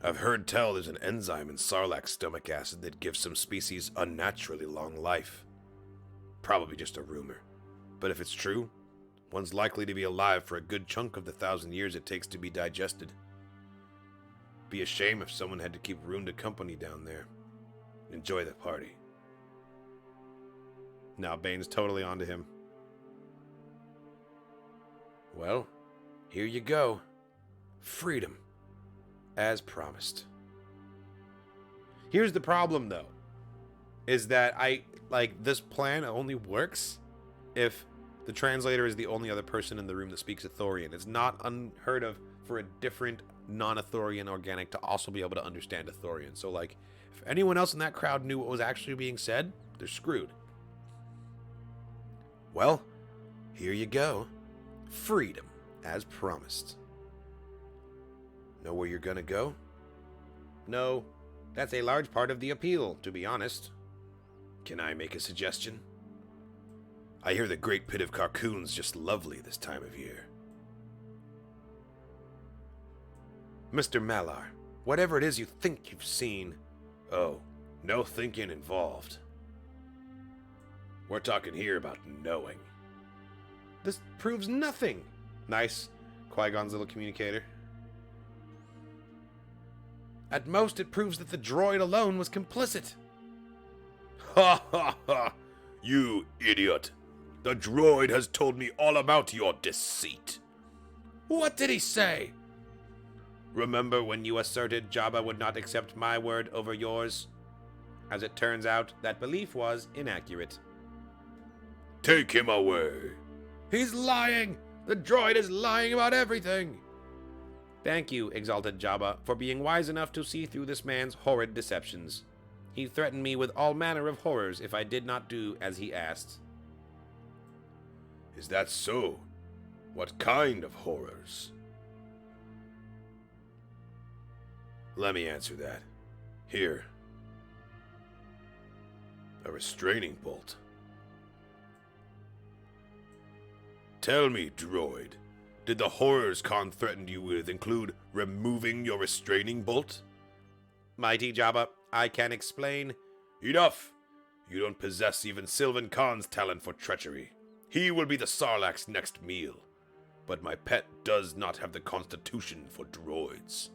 I've heard tell there's an enzyme in Sarlacc's stomach acid that gives some species unnaturally long life. Probably just a rumor. But if it's true, one's likely to be alive for a good chunk of the 1,000 years it takes to be digested. Be a shame if someone had to keep Runda company down there. Enjoy the party. Now Bane's totally onto him. Well, here you go. Freedom. As promised. Here's the problem, though. Is that this plan only works if the translator is the only other person in the room that speaks Ithorian. It's not unheard of for a different non-Ithorian organic to also be able to understand Ithorian. So, if anyone else in that crowd knew what was actually being said, they're screwed. Well, here you go. Freedom, as promised. Know where you're gonna go? No, that's a large part of the appeal, to be honest. Can I make a suggestion? I hear the Great Pit of Carcoon's just lovely this time of year. Mr. Malar, whatever it is you think you've seen... Oh, no thinking involved. We're talking here about knowing. This proves nothing. Nice. Qui-Gon's little communicator. At most, it proves that the droid alone was complicit. Ha ha ha! You idiot! The droid has told me all about your deceit. What did he say? Remember when you asserted Jabba would not accept my word over yours? As it turns out, that belief was inaccurate. Take him away. He's lying! The droid is lying about everything! Thank you, exalted Jabba, for being wise enough to see through this man's horrid deceptions. He threatened me with all manner of horrors if I did not do as he asked. Is that so? What kind of horrors? Let me answer that. Here. A restraining bolt. Tell me, droid, did the horrors Khan threatened you with include removing your restraining bolt? Mighty Jabba, I can explain. Enough! You don't possess even Sylvan Khan's talent for treachery. He will be the Sarlacc's next meal. But my pet does not have the constitution for droids.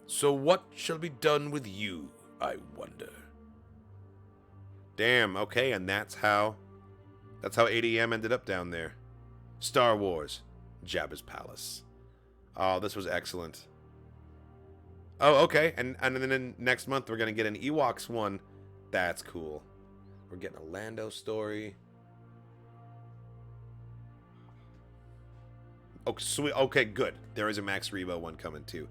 So what shall be done with you, I wonder? Damn, okay, and that's how ADM ended up down there. Star Wars, Jabba's Palace. Oh, this was excellent. Oh, okay, and then next month we're going to get an Ewoks one. That's cool. We're getting a Lando story. Oh, sweet. Okay, good. There is a Max Rebo one coming too.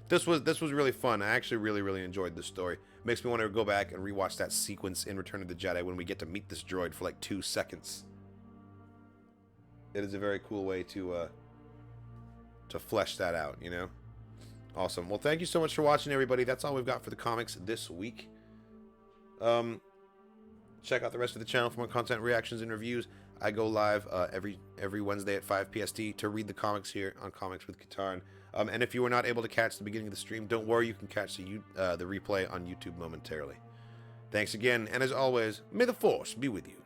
This was really fun. I actually really enjoyed this story. Makes me want to go back and rewatch that sequence in Return of the Jedi when we get to meet this droid for like 2 seconds. It is a very cool way to flesh that out, you know? Awesome. Well, thank you so much for watching, everybody. That's all we've got for the comics this week. Check out the rest of the channel for more content, reactions, and reviews. I go live every Wednesday at 5 PST to read the comics here on Comics with Katarn. And if you were not able to catch the beginning of the stream, don't worry, you can catch the replay on YouTube momentarily. Thanks again, and as always, may the Force be with you.